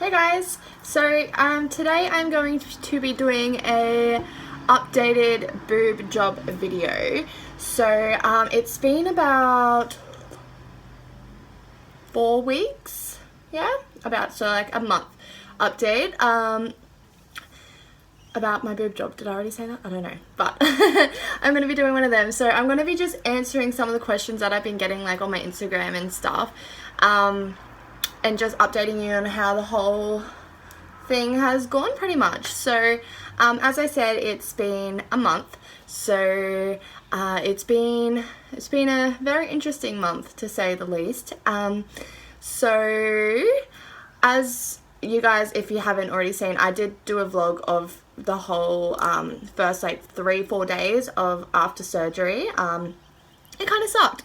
Hey guys, so today I'm going to be doing a updated boob job video. So it's been about 4 weeks, so like a month update about my boob job. Did I already say that? I don't know, but I'm going to be doing one of them. So I'm going to be just answering some of the questions that I've been getting like on my Instagram and stuff. And just updating you on how the whole thing has gone pretty much. So as I said, it's been a month, so it's been a very interesting month to say the least. So as you guys, if you haven't already seen, I did do a vlog of the whole first like 3-4 days of after surgery. It kind of sucked.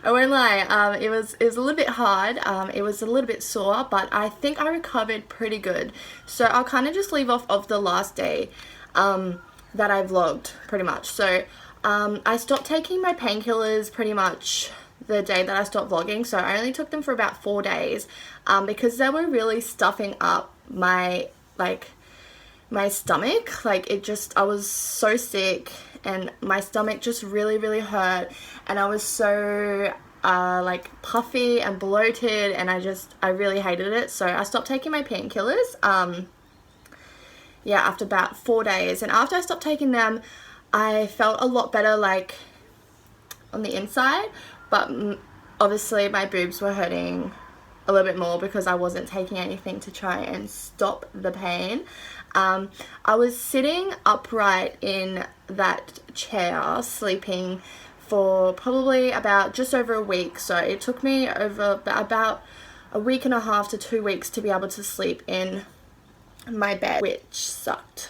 I won't lie. It was a little bit hard. It was a little bit sore, but I think I recovered pretty good. So I'll kind of just leave off of the last day that I vlogged pretty much. So I stopped taking my painkillers pretty much the day that I stopped vlogging. So I only took them for about 4 days because they were really stuffing up my stomach. I was so sick and my stomach just really hurt, and I was so like puffy and bloated, and I really hated it. So I stopped taking my painkillers after about 4 days, and after I stopped taking them I felt a lot better like on the inside, but obviously my boobs were hurting a little bit more because I wasn't taking anything to try and stop the pain. I was sitting upright in that chair sleeping for probably about just over a week, so it took me over about a week and a half to 2 weeks to be able to sleep in my bed, which sucked.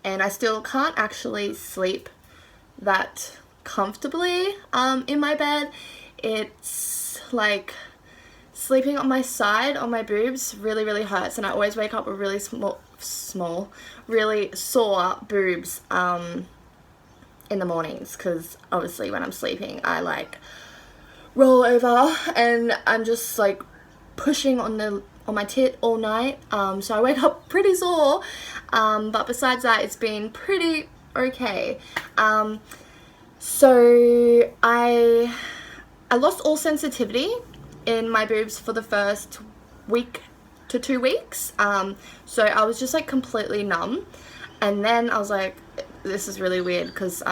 And I still can't actually sleep that comfortably in my bed. It's like sleeping on my side, on my boobs, really hurts, and I always wake up with really really sore boobs in the mornings, because obviously when I'm sleeping I like roll over and I'm just like pushing on my tit all night, so I wake up pretty sore, but besides that it's been pretty okay. So I lost all sensitivity in my boobs for the first week to 2 weeks, so I was just like completely numb, and then I was like, this is really weird, because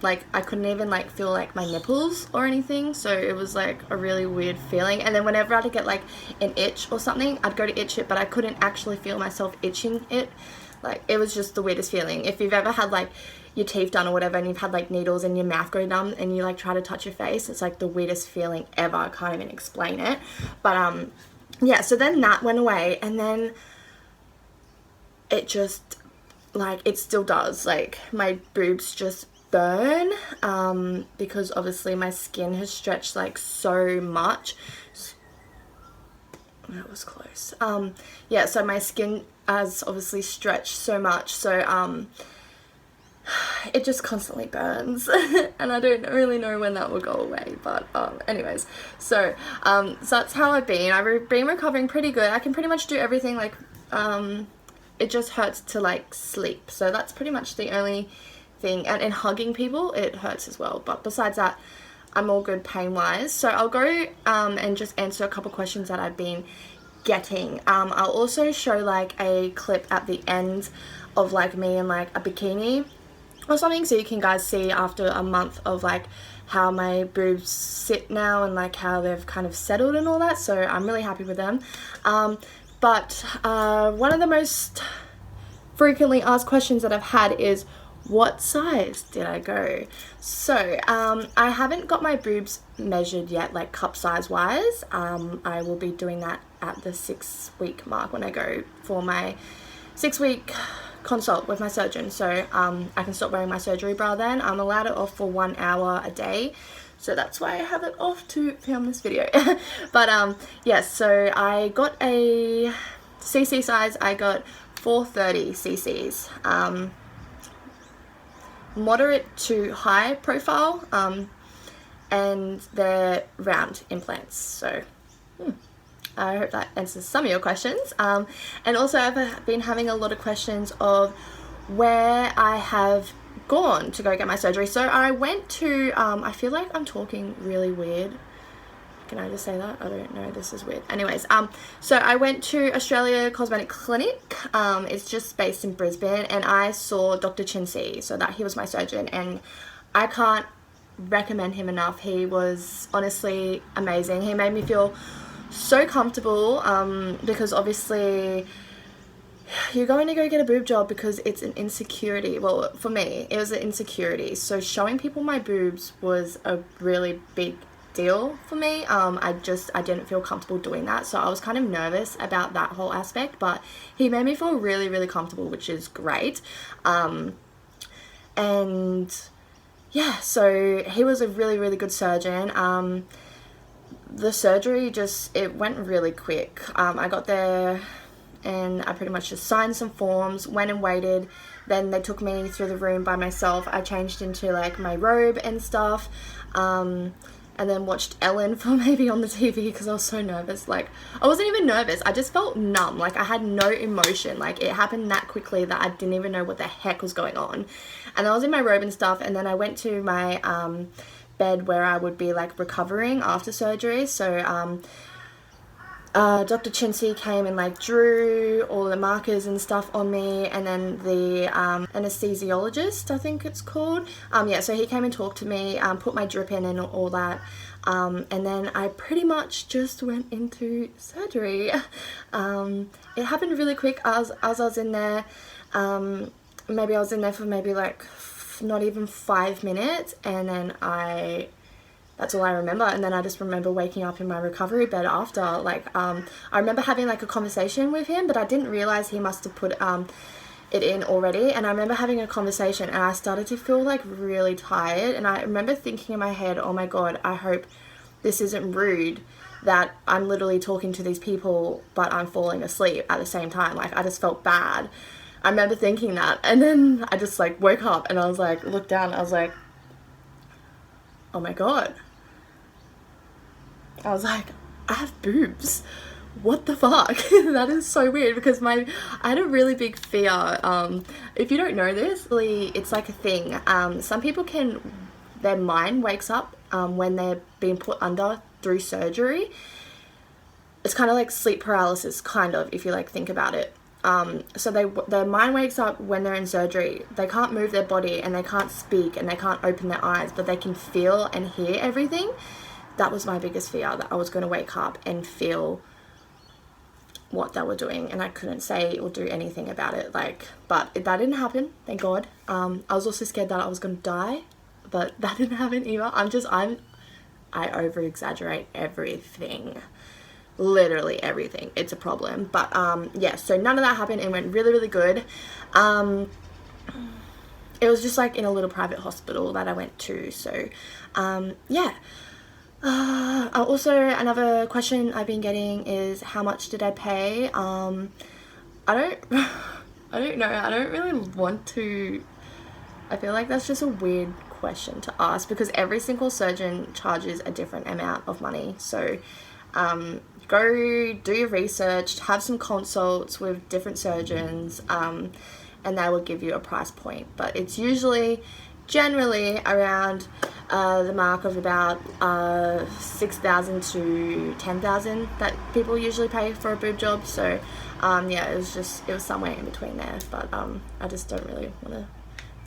like I couldn't even like feel like my nipples or anything, so it was like a really weird feeling. And then whenever I'd get like an itch or something, I'd go to itch it, but I couldn't actually feel myself itching it. Like, it was just the weirdest feeling. If you've ever had like your teeth done or whatever, and you've had like needles in your mouth go numb, and you like try to touch your face, it's like the weirdest feeling ever. I can't even explain it. But yeah, so then that went away, and then it just like, it still does, like my boobs just burn because obviously my skin has stretched like so much. That was close. Yeah, so my skin has obviously stretched so much, so it just constantly burns and I don't really know when that will go away, but anyways, so that's how I've been recovering pretty good. I can pretty much do everything, like it just hurts to like sleep, so that's pretty much the only thing, and hugging people, it hurts as well, but besides that I'm all good pain wise. So I'll go and just answer a couple questions that I've been getting. I'll also show like a clip at the end of like me in like a bikini or something, so you can guys see after a month of like how my boobs sit now and like how they've kind of settled and all that. So I'm really happy with them. But one of the most frequently asked questions that I've had is, what size did I go? So I haven't got my boobs measured yet, like cup size wise. I will be doing that at the 6-week mark when I go for my 6-week consult with my surgeon. So I can stop wearing my surgery bra then. I'm allowed it off for 1 hour a day, so that's why I have it off to film this video. But yes, so I got a cc size. I got 430 cc's, moderate to high profile, and they're round implants, so I hope that answers some of your questions. And also I've been having a lot of questions of where I have gone to go get my surgery. So I went to, I feel like I'm talking really weird. Can I just say that? I don't know, this is weird. Anyways, so I went to Australia Cosmetic Clinic. It's just based in Brisbane, and I saw Dr. Chinsey, so that he was my surgeon, and I can't recommend him enough. He was honestly amazing. He made me feel so comfortable, because obviously you're going to go get a boob job because it's an insecurity. Well, for me, it was an insecurity. So showing people my boobs was a really big deal for me. I didn't feel comfortable doing that, so I was kind of nervous about that whole aspect, but he made me feel really, really comfortable, which is great. And yeah, so he was a really, really good surgeon. The surgery it went really quick. I got there and I pretty much just signed some forms, went and waited. Then they took me through the room by myself. I changed into like my robe and stuff, and then watched Ellen for maybe on the TV because I was so nervous. Like, I wasn't even nervous, I just felt numb. Like, I had no emotion. Like, it happened that quickly that I didn't even know what the heck was going on. And I was in my robe and stuff, and then I went to my bed where I would be like recovering after surgery. So Dr. Chinsey came and like drew all the markers and stuff on me, and then the anesthesiologist, I think it's called, yeah, so he came and talked to me, put my drip in and all that, and then I pretty much just went into surgery. It happened really quick as I was in there. Maybe I was in there for maybe like not even 5 minutes, and then that's all I remember. And then I just remember waking up in my recovery bed after. Like, I remember having like a conversation with him, but I didn't realize he must have put it in already. And I remember having a conversation, and I started to feel like really tired. And I remember thinking in my head, oh my God, I hope this isn't rude, that I'm literally talking to these people, but I'm falling asleep at the same time. Like, I just felt bad. I remember thinking that. And then I just like woke up and I was like, looked down, and I was like, oh my God. I was like, I have boobs. What the fuck? That is so weird, because I had a really big fear. If you don't know this, really, it's like a thing. Some people their mind wakes up when they're being put under through surgery. It's kind of like sleep paralysis, kind of, if you like think about it. So their mind wakes up when they're in surgery. They can't move their body, and they can't speak, and they can't open their eyes, but they can feel and hear everything. That was my biggest fear, that I was going to wake up and feel what they were doing, and I couldn't say or do anything about it. Like, but that didn't happen, thank God. I was also scared that I was going to die, but that didn't happen either. I over exaggerate everything, literally everything. It's a problem. But yeah, so none of that happened. It went really, really good. It was just like in a little private hospital that I went to. So yeah. Also, another question I've been getting is, how much did I pay? I don't know. I don't really want to. I feel like that's just a weird question to ask, because every single surgeon charges a different amount of money. So go do your research, have some consults with different surgeons, and they will give you a price point. But it's generally around the mark of about 6,000 to 10,000 that people usually pay for a boob job. So yeah, it was somewhere in between there. But I just don't really want to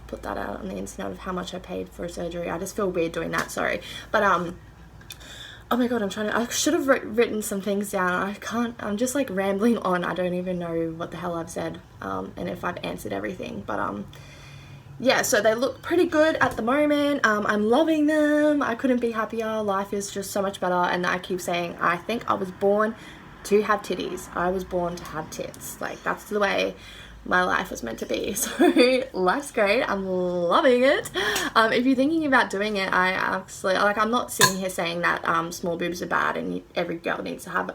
put that out on the internet of how much I paid for a surgery. I just feel weird doing that, sorry. But oh my God, I should have written some things down. I can't, I'm just like rambling on. I don't even know what the hell I've said, and if I've answered everything. But yeah, so they look pretty good at the moment. I'm loving them. I couldn't be happier. Life is just so much better. And I keep saying, I think I was born to have titties. I was born to have tits. Like, that's the way my life was meant to be. So life's great. I'm loving it. If you're thinking about doing it, I actually, like, I'm not sitting here saying that small boobs are bad and every girl needs to have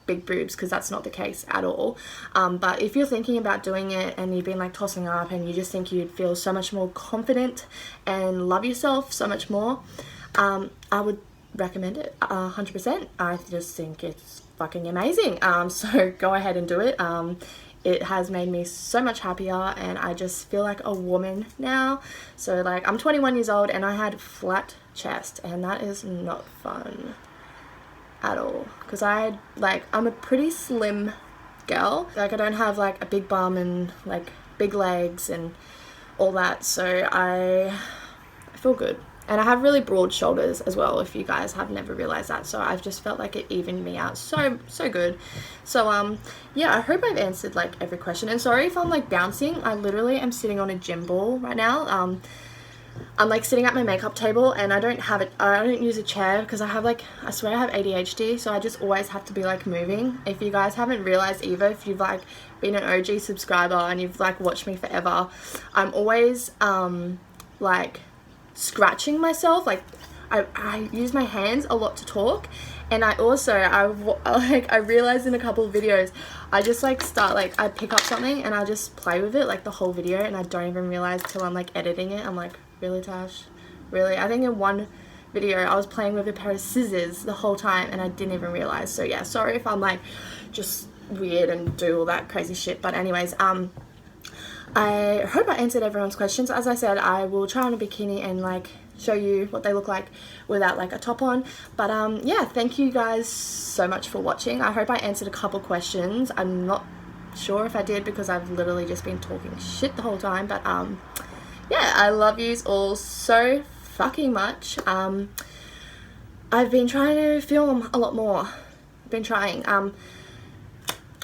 big boobs, because that's not the case at all. But if you're thinking about doing it and you've been like tossing up and you just think you'd feel so much more confident and love yourself so much more, I would recommend it 100%. I just think it's fucking amazing. So go ahead and do it. It has made me so much happier, and I just feel like a woman now. So like, I'm 21 years old and I had flat chest, and that is not fun at all, because I'm a pretty slim girl. Like, I don't have like a big bum and like big legs and all that, so I feel good. And I have really broad shoulders as well, if you guys have never realized that. So I've just felt like it evened me out so good. So yeah, I hope I've answered like every question. And sorry if I'm like bouncing. I literally am sitting on a gym ball right now. I'm like sitting at my makeup table, and I don't use a chair because I swear I have ADHD, so I just always have to be like moving. If you guys haven't realized either, if you've like been an OG subscriber and you've like watched me forever, I'm always like scratching myself. Like, I use my hands a lot to talk, and I realized in a couple of videos, I just like I pick up something and I just play with it like the whole video, and I don't even realize till I'm like editing it. I'm like, really, Tash? Really? I think in one video I was playing with a pair of scissors the whole time and I didn't even realize. So yeah, sorry if I'm like just weird and do all that crazy shit. But anyways, I hope I answered everyone's questions. As I said, I will try on a bikini and like show you what they look like without like a top on. But yeah, thank you guys so much for watching. I hope I answered a couple questions. I'm not sure if I did, because I've literally just been talking shit the whole time. But yeah, I love yous all so fucking much. I've been trying to film a lot more. I've been trying.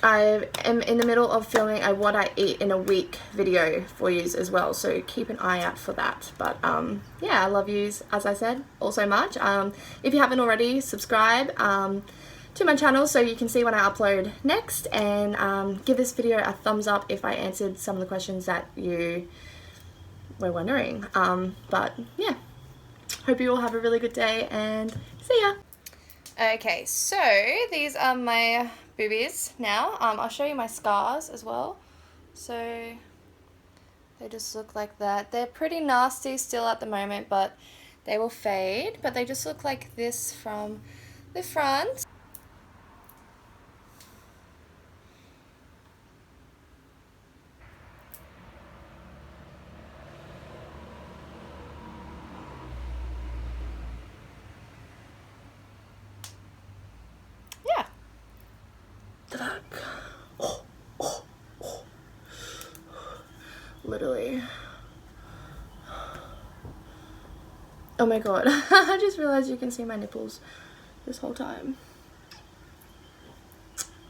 I am in the middle of filming a what I eat in a week video for yous as well, so keep an eye out for that. But yeah, I love yous, as I said, all so much. If you haven't already, subscribe to my channel so you can see when I upload next, and give this video a thumbs up if I answered some of the questions that you were wondering. But yeah, hope you all have a really good day, and see ya. Okay, so these are my boobies now. I'll show you my scars as well. So they just look like that. They're pretty nasty still at the moment, but they will fade. But they just look like this from the front. Yeah. Literally. Oh my god. I just realized you can see my nipples this whole time.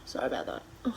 Sorry about that. Ugh.